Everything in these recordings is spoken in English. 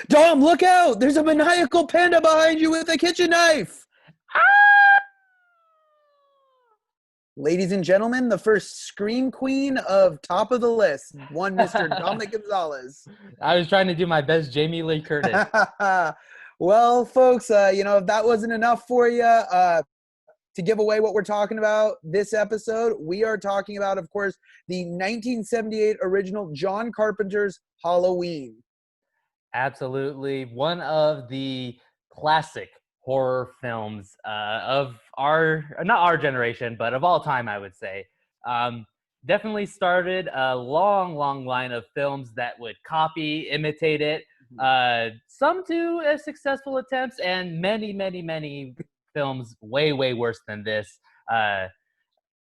Dom, look out! There's a maniacal panda behind you with a kitchen knife! Ladies and gentlemen, the first scream queen of Top of the List, one Mr. Dominic Gonzalez. I was trying to do my best Jamie Lee Curtis. Well, folks, if that wasn't enough for you, to give away what we're talking about this episode, we are talking about, of course, the 1978 original John Carpenter's Halloween. Absolutely. One of the classic horror films of not our generation, but of all time, I would say. Um, Definitely started a long, long line of films that would copy, imitate it. Some to successful attempts, and many, many, many films way, way worse than this. Uh,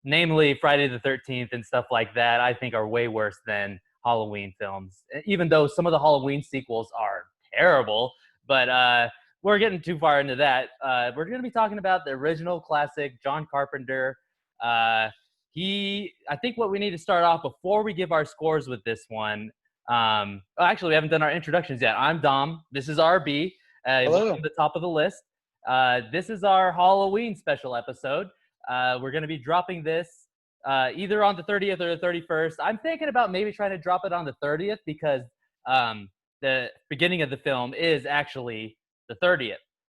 Namely Friday the 13th and stuff like that, I think are way worse than Halloween films, even though some of the Halloween sequels are terrible. But we're getting too far into that. We're going to be talking about the original classic, John Carpenter. Uh, I think what we need to start off before we give our scores with this one. Actually, we haven't done our introductions yet. I'm Dom. This is RB. Hello. Welcome to the top of the list. This is our Halloween special episode. We're going to be dropping this either on the 30th or the 31st. I'm thinking about maybe trying to drop it on the 30th because the beginning of the film is actually the 30th,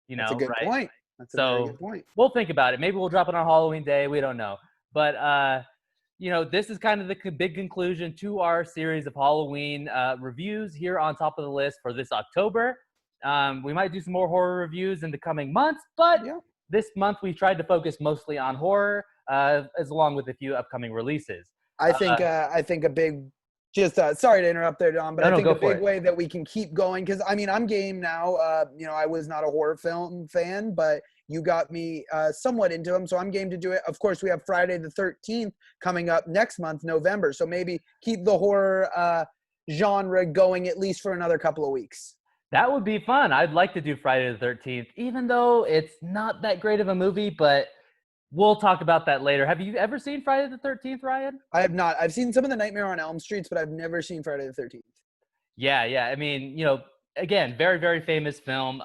That's a good right? point. That's a very good point. We'll think about it. Maybe we'll drop it on Halloween Day. We don't know. But, this is kind of the big conclusion to our series of Halloween reviews here on top of the list for this October. We might do some more horror reviews in the coming months, but this month we tried to focus mostly on horror, as along with a few upcoming releases. I think a big, sorry to interrupt there, Don, but I think a big way that we can keep going, because I'm game now. I was not a horror film fan, but you got me somewhat into them, so I'm game to do it. Of course, we have Friday the 13th coming up next month, November, so maybe keep the horror genre going at least for another couple of weeks. That would be fun. I'd like to do Friday the 13th, even though it's not that great of a movie, but we'll talk about that later. Have you ever seen Friday the 13th, Ryan? I have not. I've seen some of the Nightmare on Elm Streets, but I've never seen Friday the 13th. Yeah. I mean, again, very, very famous film.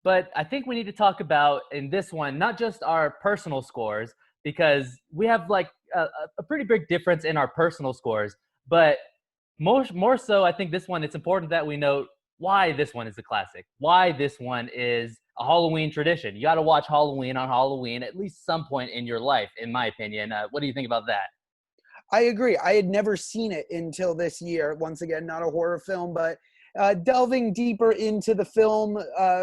But I think we need to talk about in this one, not just our personal scores, because we have like a pretty big difference in our personal scores. But more so, I think this one, it's important that we note why this one is a classic, why this one is a Halloween tradition. You got to watch Halloween on Halloween at least some point in your life, in my opinion. What do you think about that? I agree. I had never seen it until this year. Once again, not a horror film, but delving deeper into the film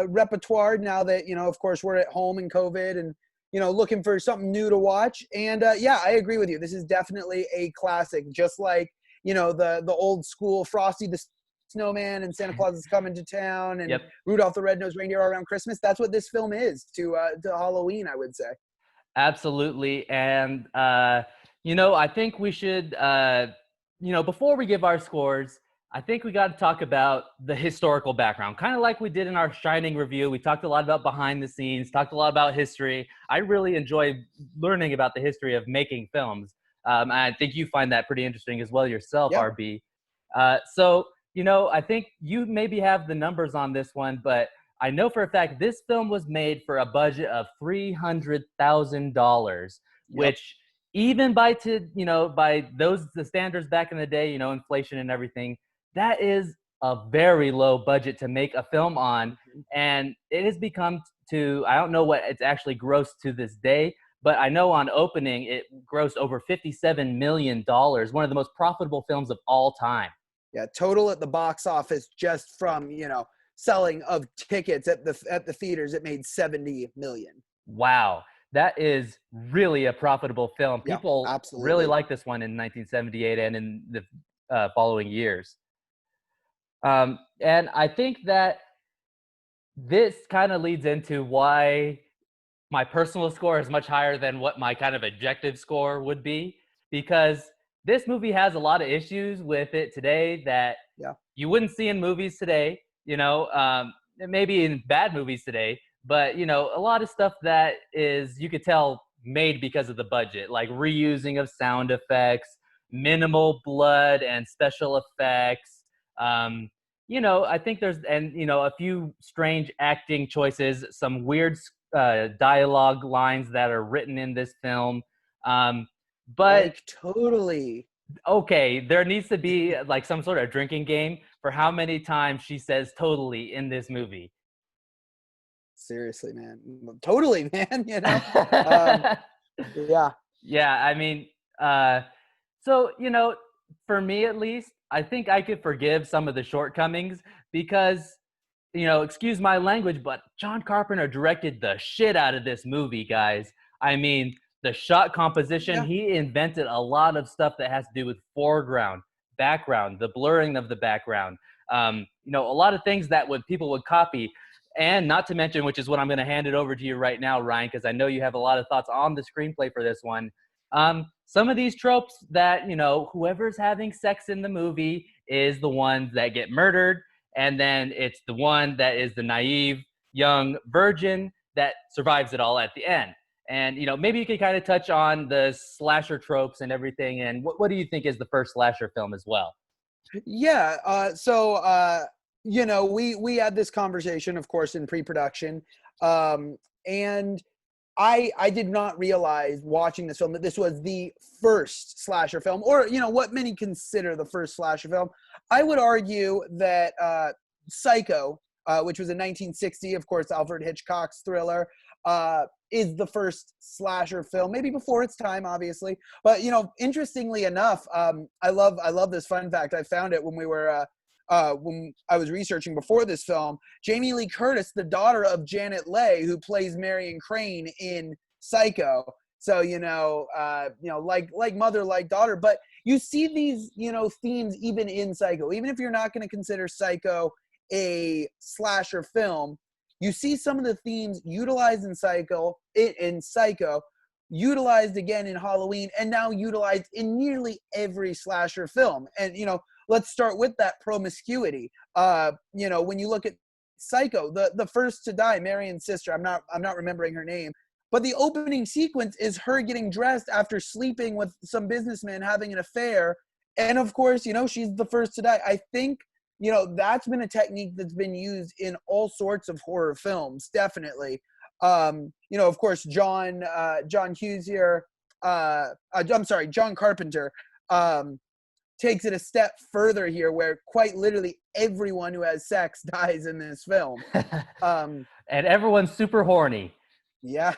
repertoire now that, of course, we're at home in COVID and, looking for something new to watch. And I agree with you. This is definitely a classic, just like, the old school Frosty the Snowman and Santa Claus is coming to town and Rudolph the Red-Nosed Reindeer around Christmas. That's what this film is to Halloween, I would say. Absolutely. And, I think we should, before we give our scores, I think we got to talk about the historical background, kind of like we did in our Shining review. We talked a lot about behind the scenes, talked a lot about history. I really enjoy learning about the history of making films. And I think you find that pretty interesting as well yourself, RB. I think you maybe have the numbers on this one, but I know for a fact this film was made for a budget of $300,000, which even by the standards back in the day, inflation and everything, that is a very low budget to make a film on. And it has become I don't know what it's actually grossed to this day, but I know on opening it grossed over $57 million, one of the most profitable films of all time. Yeah, total at the box office just from, selling of tickets at the theaters, it made 70 million. Wow. That is really a profitable film. People really like this one in 1978 and in the following years. And I think that this kind of leads into why my personal score is much higher than what my kind of objective score would be, because this movie has a lot of issues with it today that you wouldn't see in movies today, maybe in bad movies today, but, a lot of stuff that is, you could tell, made because of the budget, like reusing of sound effects, minimal blood and special effects, I think there's, and a few strange acting choices, some weird dialogue lines that are written in this film. Um, but Like totally. okay, there needs to be like some sort of drinking game for how many times she says "totally" in this movie. Seriously, man. Totally, man. Um, yeah. Yeah, I mean, so for me at least, I think I could forgive some of the shortcomings because, excuse my language, but John Carpenter directed the shit out of this movie, guys. I mean, the shot composition, Yeah. he invented a lot of stuff that has to do with foreground, background, the blurring of the background. A lot of things that would people would copy. And not to mention, which is what I'm going to hand it over to you right now, Ryan, because I know you have a lot of thoughts on the screenplay for this one. Some of these tropes that, whoever's having sex in the movie is the ones that get murdered. And then it's the one that is the naive young virgin that survives it all at the end. And, maybe you could kind of touch on the slasher tropes and everything. And what do you think is the first slasher film as well? Yeah. We had this conversation, of course, in pre-production. And I did not realize watching this film that this was the first slasher film, or what many consider the first slasher film. I would argue that Psycho, which was in 1960, of course, Alfred Hitchcock's thriller, is the first slasher film, maybe before its time, obviously. But interestingly enough, I love this fun fact. I found it when when I was researching before this film. Jamie Lee Curtis, the daughter of Janet Leigh, who plays Marion Crane in Psycho. So like mother, like daughter. But you see these themes even in Psycho. Even if you're not going to consider Psycho a slasher film, you see some of the themes utilized in Psycho, utilized again in Halloween, and now utilized in nearly every slasher film. And let's start with that promiscuity. When you look at Psycho, the first to die, Marion's sister, I'm not remembering her name, but the opening sequence is her getting dressed after sleeping with some businessman, having an affair, and of course, she's the first to die. I think that's been a technique that's been used in all sorts of horror films, definitely. Of course, John Hughes here, I'm sorry, John Carpenter, takes it a step further here, where quite literally everyone who has sex dies in this film. And everyone's super horny. Yeah.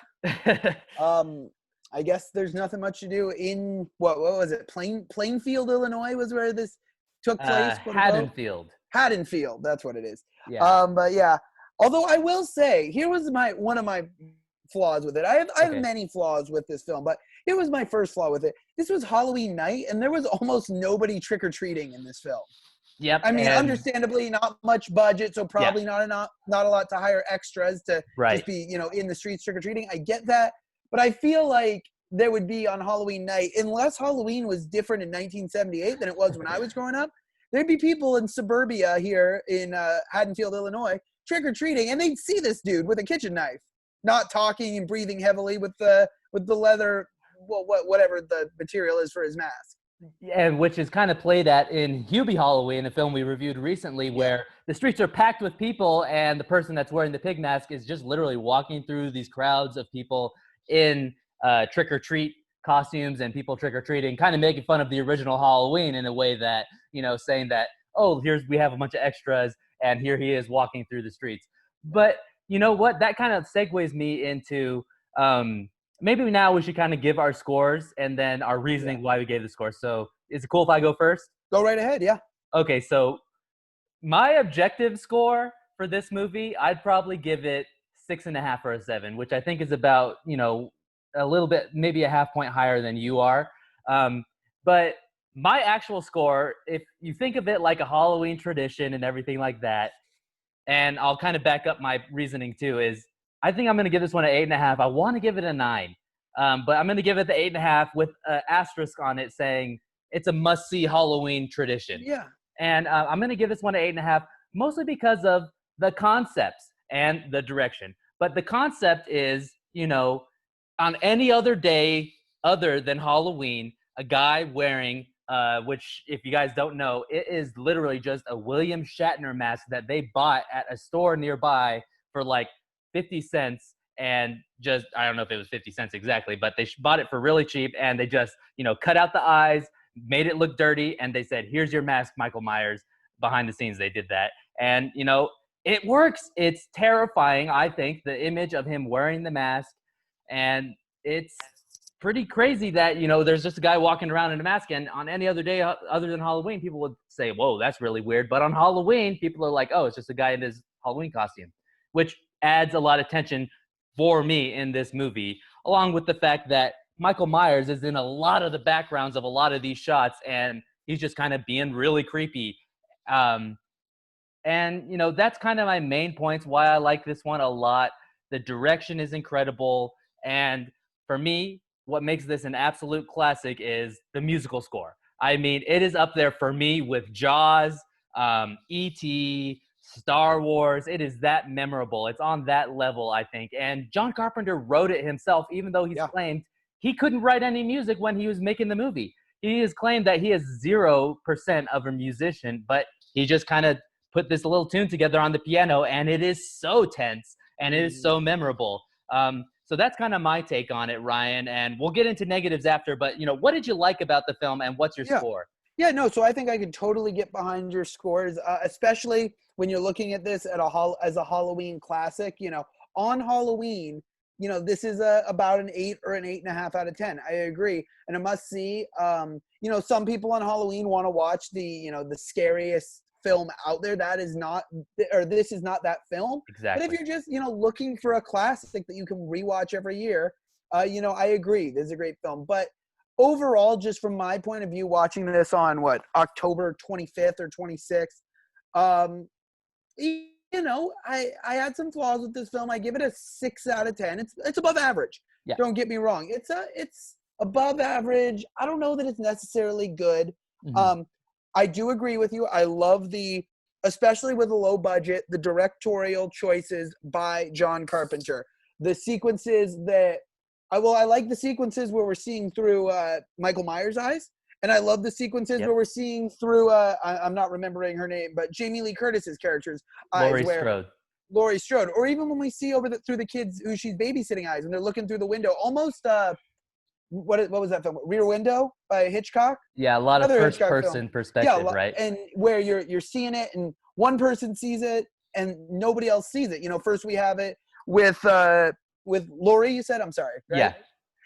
I guess there's nothing much to do in what was it? Plainfield, Illinois was where this took place. Haddonfield. Haddonfield, that's what it is. Yeah. But yeah. Although I will say, here was one of my flaws with it. I have many flaws with this film, but it was my first flaw with it. This was Halloween night, and there was almost nobody trick-or-treating in this film. Yep. I mean, understandably, not much budget, so probably not a lot to hire extras to just be, in the streets trick-or-treating. I get that. But I feel like there would be on Halloween night, unless Halloween was different in 1978 than it was when I was growing up, there'd be people in suburbia here in Haddonfield, Illinois, trick-or-treating, and they'd see this dude with a kitchen knife, not talking and breathing heavily with the leather, whatever the material is for his mask. And which is kind of played at in Hubie Halloween, a film we reviewed recently, where the streets are packed with people and the person that's wearing the pig mask is just literally walking through these crowds of people in trick-or-treat costumes and people trick-or-treating, kind of making fun of the original Halloween in a way that, saying that, oh, we have a bunch of extras and here he is walking through the streets. But you know what? That kind of segues me into maybe now we should kind of give our scores and then our reasoning why we gave the score. So is it cool if I go first? Go right ahead, yeah. Okay, so my objective score for this movie, I'd probably give it 6.5 or a 7, which I think is about, a little bit, maybe a half point higher than you are. But my actual score, if you think of it like a Halloween tradition and everything like that, and I'll kind of back up my reasoning too, is I think I'm going to give this one an 8.5. I want to give it a 9, but I'm going to give it the 8.5 with an asterisk on it saying it's a must-see Halloween tradition. Yeah. And I'm going to give this one an 8.5, mostly because of the concepts and the direction. But the concept is, on any other day other than Halloween, a guy wearing which if you guys don't know, it is literally just a William Shatner mask that they bought at a store nearby for like 50 cents. And just, I don't know if it was 50 cents exactly, but they bought it for really cheap. And they just, cut out the eyes, made it look dirty. And they said, here's your mask, Michael Myers. Behind the scenes, they did that. And, it works. It's terrifying, I think, the image of him wearing the mask. And it's pretty crazy that, there's just a guy walking around in a mask. And on any other day other than Halloween, people would say, whoa, that's really weird. But on Halloween, people are like, oh, it's just a guy in his Halloween costume, which adds a lot of tension for me in this movie, along with the fact that Michael Myers is in a lot of the backgrounds of a lot of these shots, and he's just kind of being really creepy. And, that's kind of my main points why I like this one a lot. The direction is incredible. And for me, what makes this an absolute classic is the musical score. I mean, it is up there for me with Jaws, E.T., Star Wars. It is that memorable. It's on that level, I think. And John Carpenter wrote it himself, even though he's claimed he couldn't write any music when he was making the movie. He has claimed that he is 0% of a musician, but he just kind of put this little tune together on the piano, and it is so tense and it is so memorable. So that's kind of my take on it, Ryan, and we'll get into negatives after, but what did you like about the film and what's your score? Yeah, no, so I think I could totally get behind your scores, especially when you're looking at this as a Halloween classic. On Halloween, this is about an 8 or an 8.5 out of 10. I agree. And a must see. Some people on Halloween want to watch the scariest film out there. That is not, or this is not that film. Exactly. But if you're just, looking for a classic that you can rewatch every year, I agree. This is a great film. But overall, just from my point of view, watching this on October 25th or 26th, I had some flaws with this film. I give it a 6 out of 10. It's above average. Yeah. Don't get me wrong. It's above average. I don't know that it's necessarily good. Mm-hmm. I do agree with you. I love especially with a low budget, the directorial choices by John Carpenter. The sequences that I like the sequences where we're seeing through Michael Myers' eyes. And I love the sequences where we're seeing through, I'm not remembering her name, but Jamie Lee Curtis's character's eyes. Laurie Strode. Or even when we see through the kids who she's babysitting eyes and they're looking through the window. Almost, what was that film? Rear Window by Hitchcock? Yeah, a lot Another of first-person perspective, right? And where you're seeing it and one person sees it and nobody else sees it. First we have it with Laurie, you said? I'm sorry, right?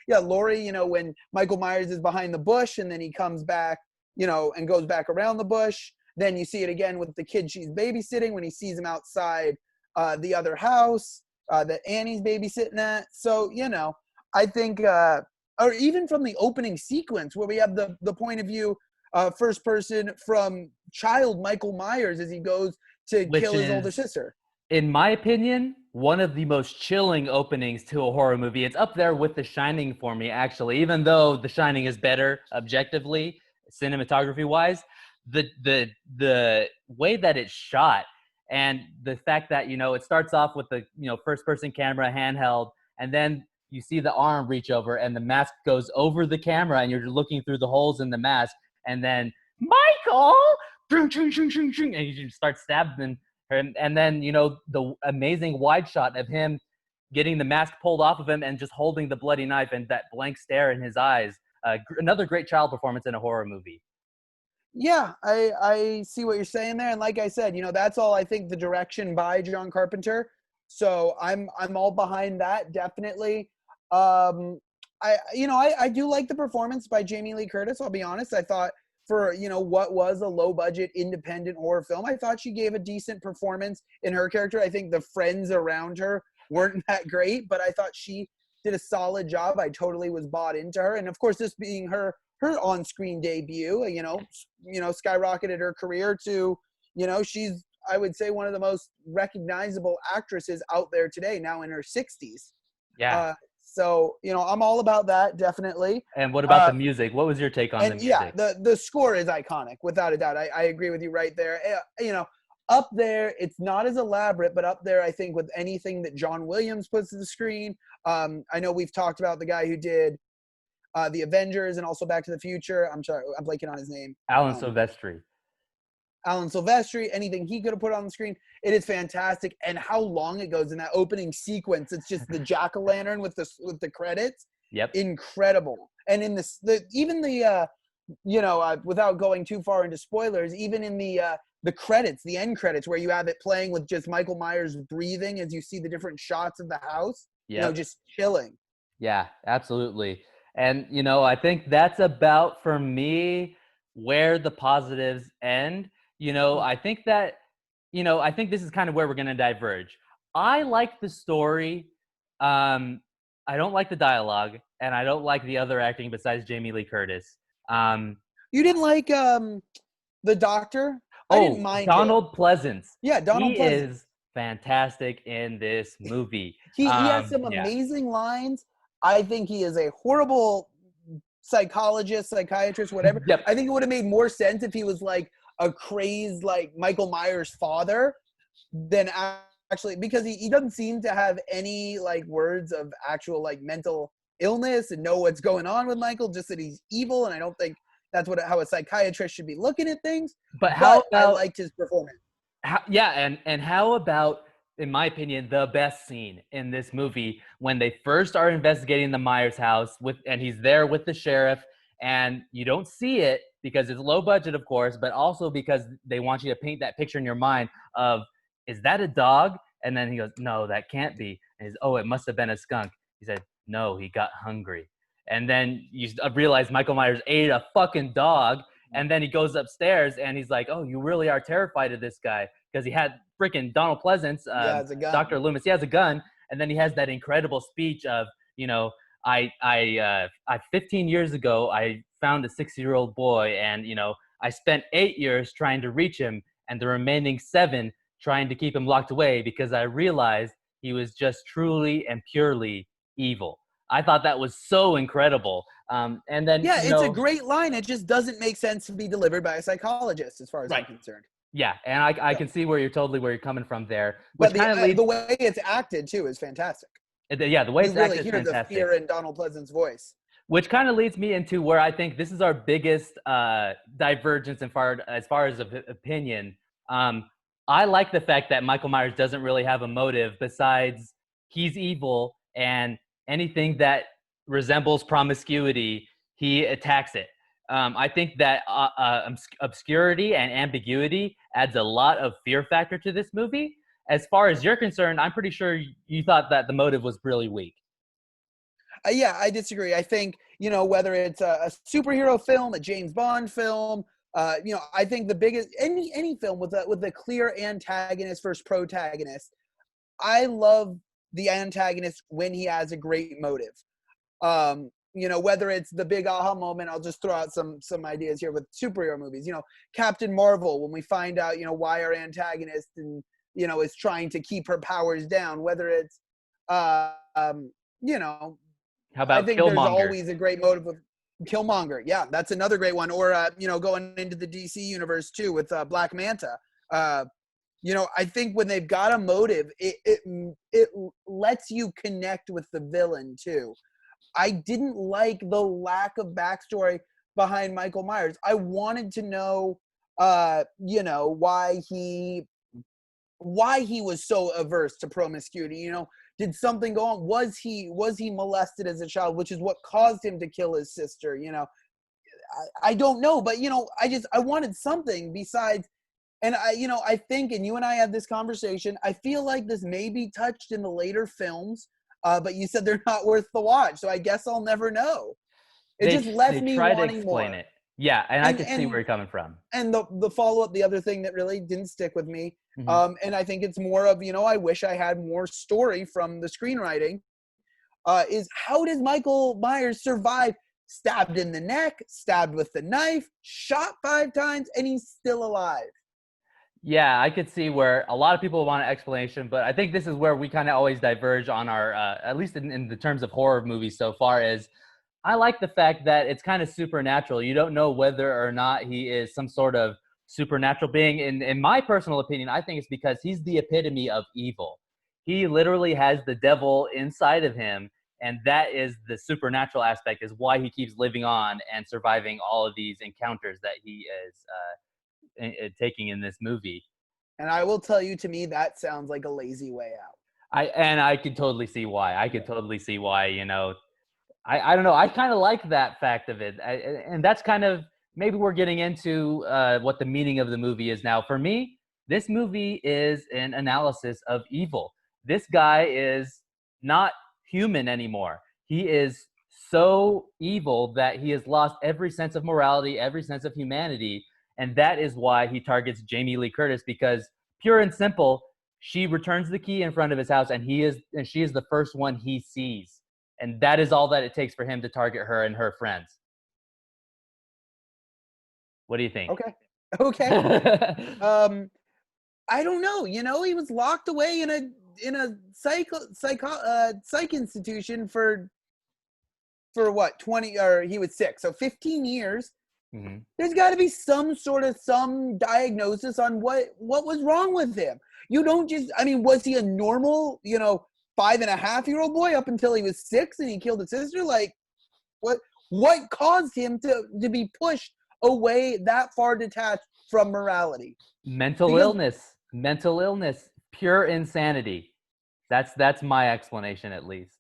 Yeah, Laurie, when Michael Myers is behind the bush and then he comes back, and goes back around the bush. Then you see it again with the kid she's babysitting when he sees him outside the other house that Annie's babysitting at. So, I think, or even from the opening sequence where we have the point of view, first person from child Michael Myers as he goes to kill his older sister. In my opinion, one of the most chilling openings to a horror movie. It's up there with The Shining for me, actually, even though The Shining is better objectively, cinematography-wise. The way that it's shot and the fact that, it starts off with the, first-person camera handheld, and then you see the arm reach over and the mask goes over the camera and you're looking through the holes in the mask, and then, Michael! And you just start stabbing and then, the amazing wide shot of him getting the mask pulled off of him and just holding the bloody knife and that blank stare in his eyes. Another great child performance in a horror movie. Yeah, I see what you're saying there. And like I said, that's all I think the direction by John Carpenter. So I'm all behind that, definitely. I do like the performance by Jamie Lee Curtis. I'll be honest. I thought for, what was a low budget independent horror film, I thought she gave a decent performance in her character. I think the friends around her weren't that great, but I thought she did a solid job. I totally was bought into her. And of course, this being her on-screen debut, skyrocketed her career to, she's, I would say, one of the most recognizable actresses out there today, now in her 60s. Yeah. So, I'm all about that, definitely. And what about the music? What was your take on the music? Yeah, the score is iconic, without a doubt. I agree with you right there. Up there, it's not as elaborate, but up there, I think, with anything that John Williams puts to the screen. I know we've talked about the guy who did the Avengers, and also Back to the Future. I'm sorry, I'm blanking on his name. Alan Silvestri. Alan Silvestri, anything he could have put on the screen, it is fantastic. And how long it goes in that opening sequence, it's just the jack-o'-lantern with the credits. Yep. Incredible. And in without going too far into spoilers, even in the credits, the end credits, where you have it playing with just Michael Myers breathing as you see the different shots of the house, just chilling. Yeah, absolutely. And, I think that's about, for me, where the positives end. I think that, I think this is kind of where we're going to diverge. I like the story. I don't like the dialogue, and I don't like the other acting besides Jamie Lee Curtis. You didn't like the doctor? I didn't mind Donald Pleasence. Yeah, Donald Pleasence. He is fantastic in this movie. He has some amazing lines. I think he is a horrible psychiatrist, whatever. Yep. I think it would have made more sense if he was like a crazed, like Michael Myers' father than actually, because he doesn't seem to have any like words of actual like mental illness and know what's going on with Michael, just that he's evil. And I don't think that's how a psychiatrist should be looking at things. But how about, I liked his performance. And how about, in my opinion, the best scene in this movie, when they first are investigating the Myers house and he's there with the sheriff, and you don't see it because it's low budget, of course, but also because they want you to paint that picture in your mind of, is that a dog? And then he goes, no, that can't be. And he's, oh, it must have been a skunk. He said, no, he got hungry. And then you realize Michael Myers ate a fucking dog. And then he goes upstairs and he's like, oh, you really are terrified of this guy. Because he had freaking Donald Pleasence, Dr. Loomis, he has a gun. And then he has that incredible speech of, 15 years ago, I found a 6-year-old boy, and, I spent 8 years trying to reach him, and the remaining 7 trying to keep him locked away because I realized he was just truly and purely evil. I thought that was so incredible. And then, it's a great line. It just doesn't make sense to be delivered by a psychologist, as far as I'm concerned. Yeah, and I can see where you're coming from there. But the way it's acted too is fantastic. Yeah, the way it's acted is fantastic. You really hear the fear in Donald Pleasence's voice. Which kind of leads me into where I think this is our biggest divergence as far as opinion. I like the fact that Michael Myers doesn't really have a motive besides he's evil, and anything that resembles promiscuity, he attacks it. I think that obscurity and ambiguity adds a lot of fear factor to this movie. As far as you're concerned, I'm pretty sure you thought that the motive was really weak. Yeah, I disagree. I think, whether it's a superhero film, a James Bond film, I think the biggest, any film with a clear antagonist versus protagonist, I love the antagonist when he has a great motive. Whether it's the big aha moment, I'll just throw out some ideas here with superhero movies. Captain Marvel, when we find out, why our antagonist is trying to keep her powers down. Whether it's, how about I think Killmonger? There's always a great motive with Killmonger. Yeah, that's another great one. Or going into the DC universe too with Black Manta. I think when they've got a motive, it lets you connect with the villain too. I didn't like the lack of backstory behind Michael Myers. I wanted to know, why he was so averse to promiscuity. Did something go on? Was he molested as a child, which is what caused him to kill his sister? I don't know, but I wanted something besides. And I think, and you and I had this conversation, I feel like this may be touched in the later films, but you said they're not worth the watch, so I guess I'll never know. It just left me wanting more. It. Yeah, and I can see where you're coming from. And the follow-up, the other thing that really didn't stick with me, and I think it's more of, I wish I had more story from the screenwriting, is how does Michael Myers survive? Stabbed in the neck, stabbed with the knife, shot 5 times, and he's still alive. Yeah, I could see where a lot of people want an explanation, but I think this is where we kind of always diverge on our, at least in the terms of horror movies so far, is I like the fact that it's kind of supernatural. You don't know whether or not he is some sort of supernatural being. In my personal opinion, I think it's because he's the epitome of evil. He literally has the devil inside of him. And that is the supernatural aspect, is why he keeps living on and surviving all of these encounters that he is taking in this movie. And I will tell you, to me, that sounds like a lazy way out. I could totally see why. I could totally see why, I don't know. I kind of like that fact of it. And that's kind of, maybe we're getting into what the meaning of the movie is now. For me, this movie is an analysis of evil. This guy is not human anymore. He is so evil that he has lost every sense of morality, every sense of humanity. And that is why he targets Jamie Lee Curtis, because pure and simple, she returns the key in front of his house, and she is the first one he sees. And that is all that it takes for him to target her and her friends. What do you think? Okay. I don't know. He was locked away in a psych institution for what, 20, or he was 6, so 15 years. Mm-hmm. There's got to be some diagnosis on what was wrong with him. You don't just, was he a normal, 5.5-year-old boy up until he was 6 and he killed his sister? Like, what caused him to be pushed away that far detached from morality? Mental illness, pure insanity. That's my explanation, at least.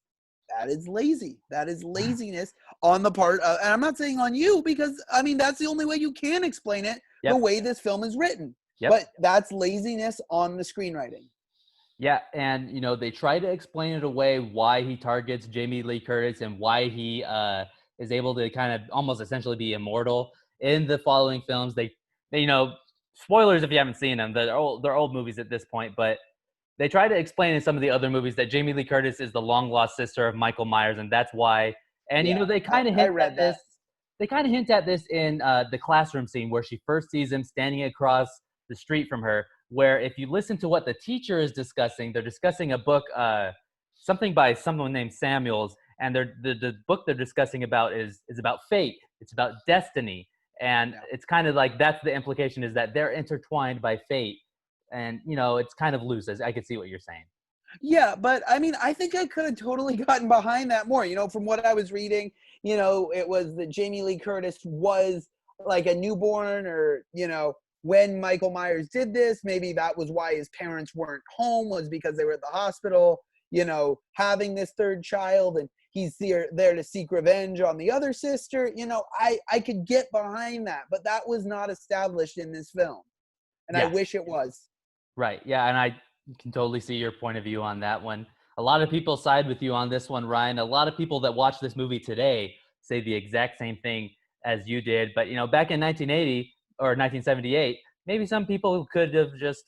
That is lazy. That is laziness on the part of, and I'm not saying on you, because that's the only way you can explain it. Yep. The way this film is written. Yep. But that's laziness on the screenwriting. Yeah, and they try to explain it away, why he targets Jamie Lee Curtis and why he is able to kind of almost essentially be immortal in the following films. They spoilers if you haven't seen them. They're old movies at this point, but they try to explain in some of the other movies that Jamie Lee Curtis is the long lost sister of Michael Myers, and that's why. And they kind of hint at this. They kind of hint at this in the classroom scene where she first sees him standing across the street from her. Where if you listen to what the teacher is discussing, they're discussing a book, something by someone named Samuels, and the book they're discussing about is about fate. It's about destiny, and it's kind of like, that's the implication, is that they're intertwined by fate. And it's kind of loose, as I could see what you're saying. Yeah, but I think I could have totally gotten behind that more. From what I was reading, it was that Jamie Lee Curtis was like a newborn, or when Michael Myers did this, maybe that was why his parents weren't home, was because they were at the hospital, having this third child, and he's there to seek revenge on the other sister. I could get behind that, but that was not established in this film. And I wish it was. Right. Yeah. And I can totally see your point of view on that one. A lot of people side with you on this one, Ryan. A lot of people that watch this movie today say the exact same thing as you did. But, back in 1980 or 1978, maybe some people could have just,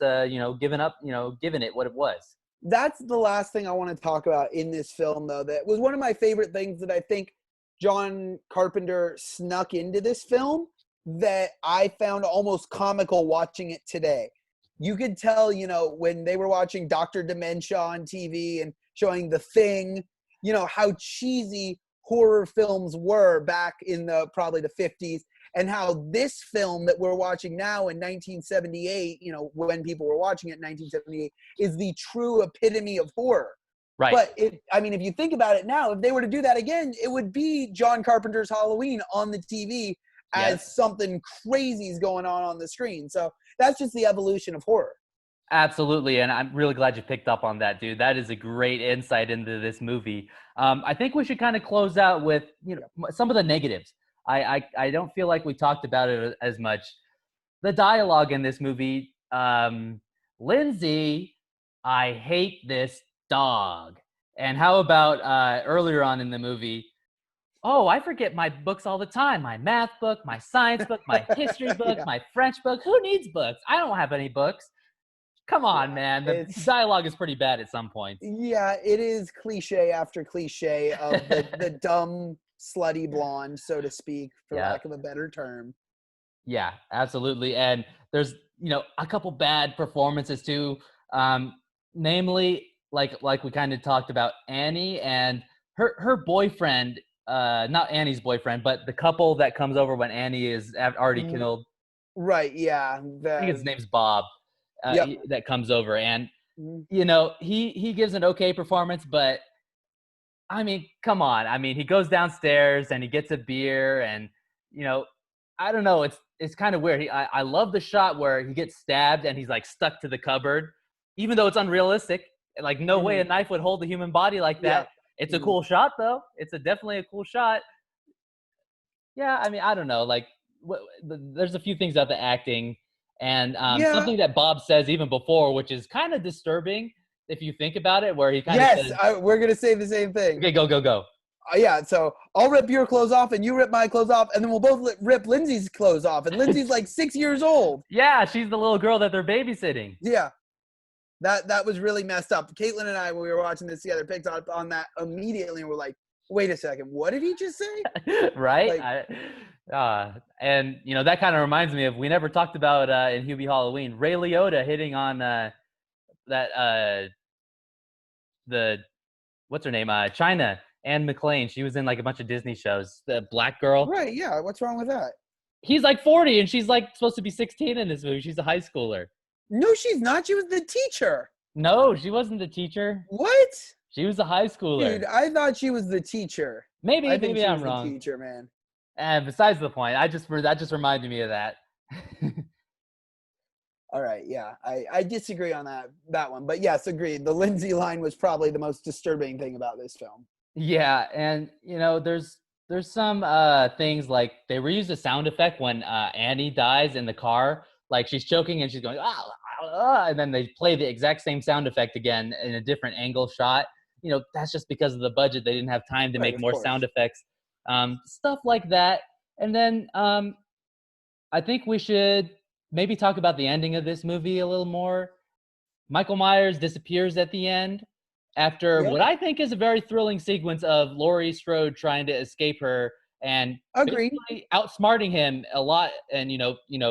given up, given it what it was. That's the last thing I want to talk about in this film, though. That was one of my favorite things that I think John Carpenter snuck into this film, that I found almost comical watching it today. You could tell, when they were watching Dr. Dementia on TV and showing The Thing, how cheesy horror films were back in probably the 50s, and how this film that we're watching now in 1978, when people were watching it in 1978, is the true epitome of horror. Right. But if you think about it now, if they were to do that again, it would be John Carpenter's Halloween on the TV as something crazy is going on the screen. So that's just the evolution of horror. Absolutely. And I'm really glad you picked up on that, dude. That is a great insight into this movie. I think we should kind of close out with, some of the negatives. I don't feel like we talked about it as much. The dialogue in this movie, Lindsay, I hate this dog. And how about earlier on in the movie, oh, I forget my books all the time. My math book, my science book, my history book, my French book. Who needs books? I don't have any books. Come on, man. The dialogue is pretty bad at some points. Yeah, it is cliche after cliche of the dumb, slutty blonde, so to speak, for lack of a better term. Yeah, absolutely. And there's, a couple bad performances too. Namely, like we kind of talked about, Annie and her boyfriend, not Annie's boyfriend, but the couple that comes over when Annie is already killed. Right, yeah. I think his name's Bob. That comes over, and he gives an okay performance, but I mean, come on. I mean, he goes downstairs and he gets a beer, and you know, I don't know. It's kind of weird. I love the shot where he gets stabbed and he's like stuck to the cupboard, even though it's unrealistic. Like no way Hmm. a knife would hold a human body like Yeah. that. It's a Hmm. cool shot though. It's a definitely a cool shot. Yeah, I mean, I don't know. Like, there's a few things about the acting, and Yeah. something that Bob says even before, which is kind of disturbing if you think about it, where he kind of Yes, says, we're gonna say the same thing. "Okay, go, go, go." Yeah, so I'll rip your clothes off and you rip my clothes off, and then we'll both rip Lindsay's clothes off. And Lindsay's like 6 years old. Yeah, she's the little girl that they're babysitting. Yeah, that was really messed up. Caitlin and I, when we were watching this together, picked up on that immediately, and we're like, "Wait a second, what did he just say?" Right? Like, And that kind of reminds me of, we never talked about in Hubie Halloween, Ray Liotta hitting on that the what's her name, China Anne McClain. She was in like a bunch of Disney shows. The black girl. right? Yeah, what's wrong with that? He's like 40 and she's like supposed to be 16 in this movie. She's a high schooler. No, she's not. She was the teacher. No, she wasn't the teacher. What? She was a high schooler. Dude, I thought she was the teacher. Maybe I think maybe she I'm was the wrong. teacher, man. And besides the point, that just reminded me of that. All right, yeah, I disagree on that one, but yes, agreed. The Lindsay line was probably the most disturbing thing about this film. Yeah, and there's some things like they reused a sound effect when Annie dies in the car. Like she's choking and she's going ah, ah, ah, and then they play the exact same sound effect again in a different angle shot. That's just because of the budget. They didn't have time to Right, make of more course. sound effects, stuff like that. And then I think we should maybe talk about the ending of this movie a little more. Michael Myers disappears at the end after Yep, what I think is a very thrilling sequence of Laurie Strode trying to escape her and agreed. basically outsmarting him a lot, and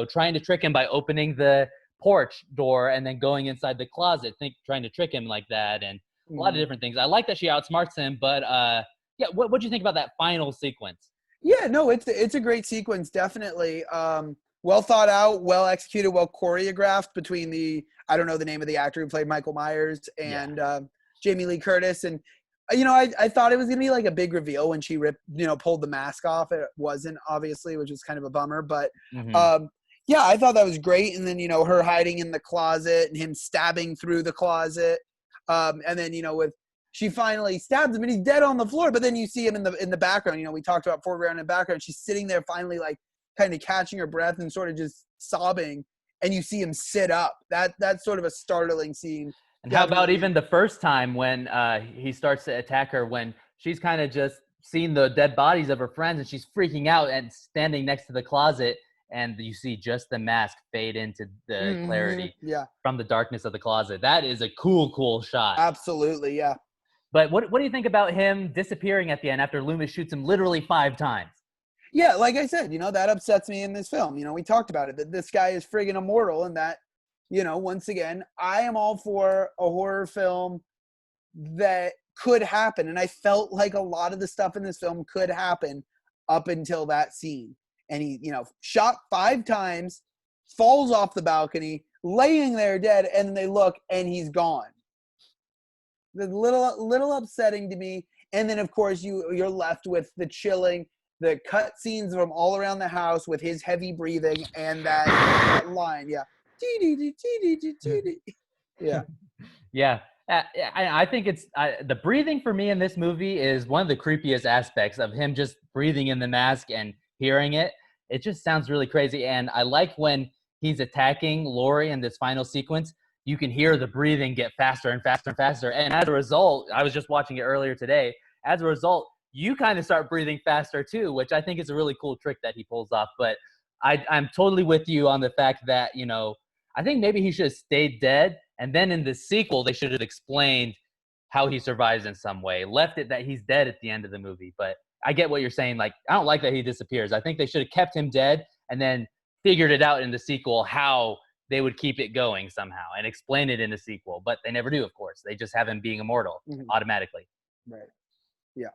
trying to trick him by opening the porch door and then going inside the closet, trying to trick him like that, and a lot of Mhm. different things. I like that she outsmarts him, but yeah, what do you think about that final sequence? Yeah, no, it's a great sequence, definitely. Well thought out, well executed, well choreographed between the I don't know the name of the actor who played Michael Myers Yeah. and Jamie Lee Curtis, and I thought it was gonna be like a big reveal when she pulled the mask off. It wasn't, obviously, which was kind of a bummer, but Hmm. um, yeah, I thought that was great. And then her hiding in the closet and him stabbing through the closet, and then with she finally stabs him and he's dead on the floor. But then you see him in the background. We talked about foreground and background. She's sitting there finally, like kind of catching her breath and sort of just sobbing. And you see him sit up. That's sort of a startling scene. And how about Definitely. even the first time when he starts to attack her, when she's kind of just seen the dead bodies of her friends and she's freaking out and standing next to the closet, and you see just the mask fade into the clarity Yeah, from the darkness of the closet. That is a cool shot. absolutely. Yeah. But what do you think about him disappearing at the end after Loomis shoots him literally 5 times? Yeah, like I said, that upsets me in this film. We talked about it, that this guy is friggin' immortal, and that, once again, I am all for a horror film that could happen. And I felt like a lot of the stuff in this film could happen up until that scene. And he, shot 5 times, falls off the balcony, laying there dead, and they look and he's gone. The little upsetting to me. And then of course you're left with the cut scenes from all around the house with his heavy breathing and that line. Yeah. Yeah. Yeah. I think it's the breathing for me in this movie is one of the creepiest aspects of him just breathing in the mask and hearing it. It just sounds really crazy. And I like when he's attacking Laurie in this final sequence, you can hear the breathing get faster and faster and faster. And as a result, I was just watching it earlier today. As a result, you kind of start breathing faster too, which I think is a really cool trick that he pulls off. But I'm totally with you on the fact that, I think maybe he should have stayed dead. And then in the sequel, they should have explained how he survives in some way. Left it that he's dead at the end of the movie. But I get what you're saying. Like, I don't like that he disappears. I think they should have kept him dead and then figured it out in the sequel how they would keep it going somehow and explain it in the sequel. But they never do, of course. They just have him being immortal automatically. Right. Yeah.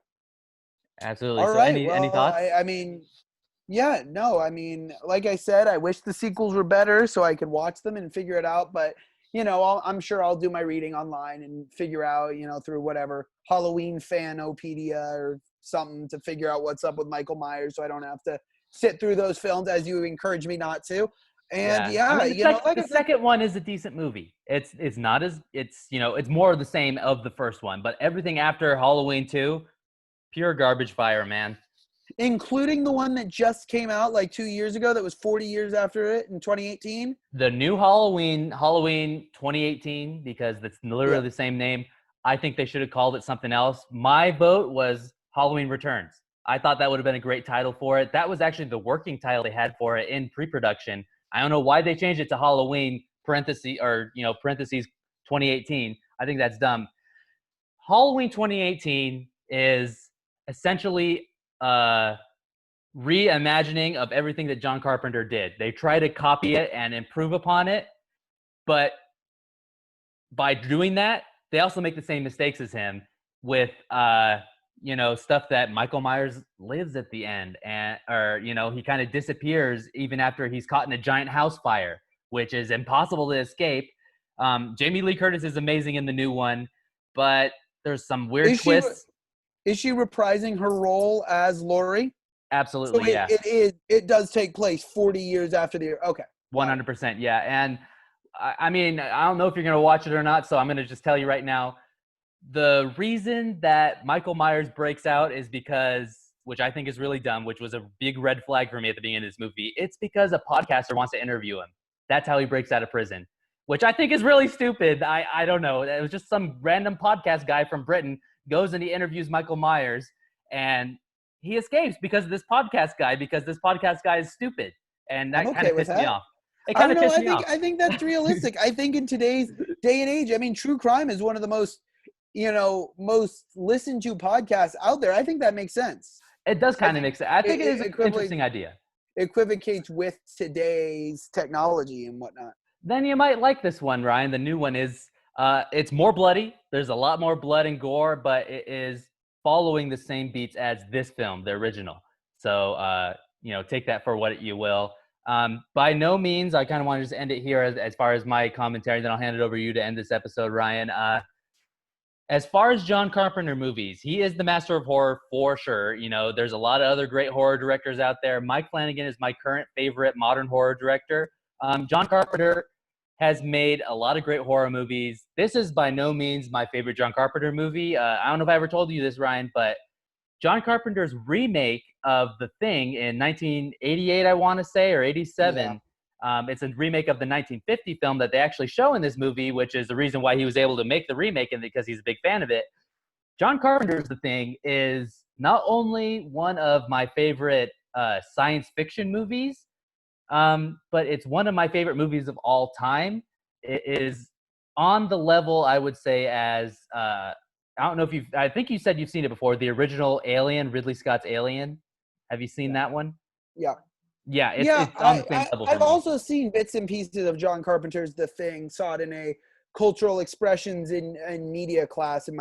Absolutely. All So right. any Well, thoughts? I mean, yeah, no, I mean, like I said, I wish the sequels were better so I could watch them and figure it out. But you know, I'm sure I'll do my reading online and figure out, you know, through whatever Halloween Fanopedia or something to figure out what's up with Michael Myers, so I don't have to sit through those films as you encourage me not to. And Yeah, I yeah, mean you know, like the I said, second one is a decent movie. It's not as it's you know it's more of the same of the first one, but everything after Halloween 2, pure garbage fire, man. including the one that just came out like 2 years ago, that was 40 years after it in 2018. The new Halloween 2018, because that's Yeah. literally the same name. I think they should have called it something else. My vote was Halloween Returns. I thought that would have been a great title for it. That was actually the working title they had for it in pre-production. I don't know why they changed it to Halloween parentheses 2018. I think that's dumb. Halloween 2018 is essentially reimagining of everything that John Carpenter did. They try to copy it and improve upon it, but by doing that, they also make the same mistakes as him with stuff that Michael Myers lives at the end, and he kind of disappears even after he's caught in a giant house fire, which is impossible to escape. Jamie Lee Curtis is amazing in the new one, but there's some weird twists. Is she reprising her role as Laurie? Absolutely, So yeah. It does take place 40 years after the. Okay. 100%, yeah. And I mean, I don't know if you're going to watch it or not, so I'm going to just tell you right now. The reason that Michael Myers breaks out is because, which I think is really dumb, which was a big red flag for me at the beginning of this movie. It's because a podcaster wants to interview him. That's how he breaks out of prison, which I think is really stupid. I don't know. It was just some random podcast guy from Britain goes and he interviews Michael Myers, and he escapes because of this podcast guy, because this podcast guy is stupid. And that kind of pissed me off. It kind of pissed me off. I think that's realistic. I think in today's day and age, I mean, true crime is one of the most listened to podcasts out there. I think that makes sense. It does kind of make sense. I think it is an interesting idea. Equivocates with today's technology and whatnot. Then you might like this one, Ryan. The new one is, it's more bloody. There's a lot more blood and gore, but it is following the same beats as this film, the original. So, take that for what you will. By no means, I kind of want to just end it here as far as my commentary. Then I'll hand it over to you to end this episode, Ryan. As far as John Carpenter movies, he is the master of horror for sure. There's a lot of other great horror directors out there. Mike Flanagan is my current favorite modern horror director. John Carpenter has made a lot of great horror movies. This is by no means my favorite John Carpenter movie. I don't know if I ever told you this, Ryan, but John Carpenter's remake of The Thing in 1988, I want to say, or 87. Yeah. It's a remake of the 1950 film that they actually show in this movie, which is the reason why he was able to make the remake, and because he's a big fan of it. John Carpenter's The Thing is not only one of my favorite science fiction movies, but it's one of my favorite movies of all time. It is on the level, I would say, as I don't know if I think you said you've seen it before, the original Alien, Ridley Scott's Alien. Have you seen that one? Yeah. Yeah, it's on the same level. I've also seen bits and pieces of John Carpenter's The Thing. Saw it in a cultural expressions in media class in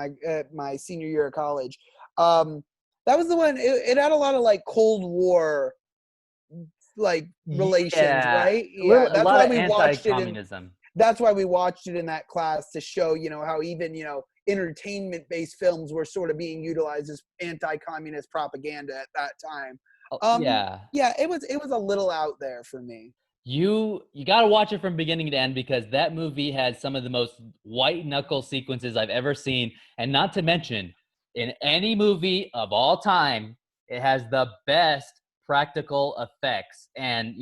my senior year of college. That was the one. It had a lot of like Cold War relations, right? Yeah, that's why we watched it. That's why we watched it in that class, to show how even entertainment-based films were sort of being utilized as anti-communist propaganda at that time. It was a little out there for me. You got to watch it from beginning to end, because that movie has some of the most white knuckle sequences I've ever seen, and not to mention, in any movie of all time, it has the best practical effects and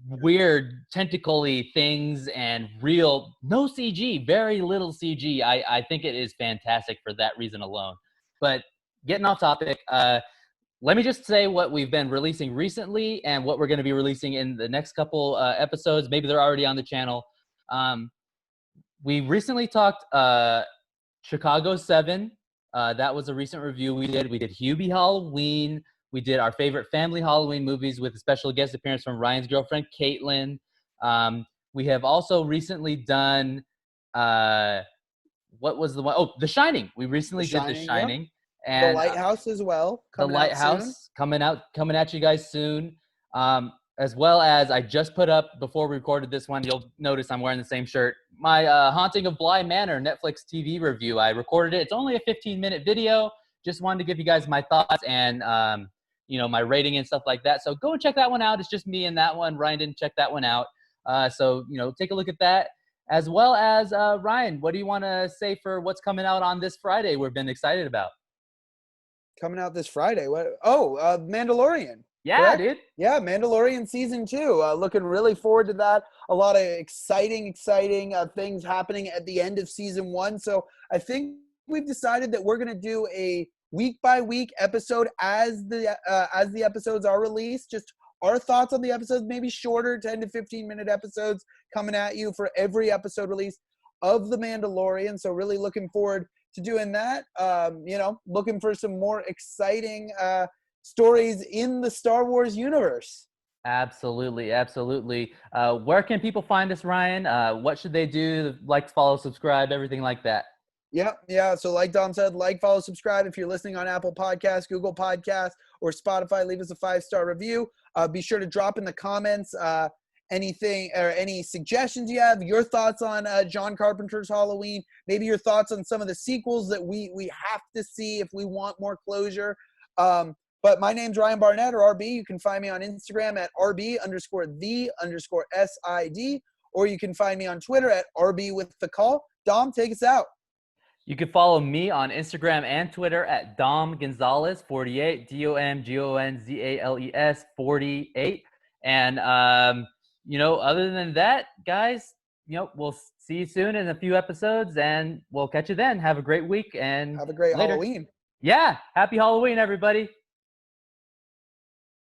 weird tentacle-y things and no CG, very little CG. I think it is fantastic for that reason alone. But getting off topic, let me just say what we've been releasing recently and what we're going to be releasing in the next couple episodes. Maybe they're already on the channel. We recently talked Chicago 7. That was a recent review we did. We did Hubie Halloween. We did our favorite family Halloween movies with a special guest appearance from Ryan's girlfriend, Caitlin. We have also recently done, what was the one? Oh, The Shining. We recently did The Shining. Yep. And The Lighthouse as well. The Lighthouse coming at you guys soon. as well as I just put up, before we recorded this one, you'll notice I'm wearing the same shirt, my Haunting of Bly Manor Netflix TV review. I recorded it. It's only a 15-minute video. Just wanted to give you guys my thoughts and, my rating and stuff like that. So go and check that one out. It's just me and that one. Ryan didn't check that one out. So take a look at that. As well as, Ryan, what do you want to say for what's coming out on this Friday we've been excited about? Coming out this Friday. What? Oh, Mandalorian. Yeah, correct? dude. Yeah, Mandalorian season 2. Looking really forward to that. A lot of exciting things happening at the end of season 1. So I think we've decided that we're going to do a week by week episode as the episodes are released. Just our thoughts on the episodes, maybe shorter 10 to 15 minute episodes coming at you for every episode release of The Mandalorian. So really looking forward to doing that. Looking for some more exciting stories in the Star Wars universe. Absolutely. Where can people find us, Ryan? What should they do? Like, follow, subscribe, everything like that. Yeah. So like Dom said, like, follow, subscribe. If you're listening on Apple Podcasts, Google Podcasts, or Spotify, leave us a 5-star review. Be sure to drop in the comments anything or any suggestions you have, your thoughts on John Carpenter's Halloween, maybe your thoughts on some of the sequels that we have to see if we want more closure. But my name's Ryan Barnett, or RB. You can find me on Instagram at RB_the_SID, or you can find me on Twitter at RB with the call. Dom, take us out. You can follow me on Instagram and Twitter at Dom Gonzalez 48, DOMGONZALES 48. And other than that, guys, we'll see you soon in a few episodes, and we'll catch you then. Have a great week and have a great later. Halloween. Yeah, happy Halloween, everybody.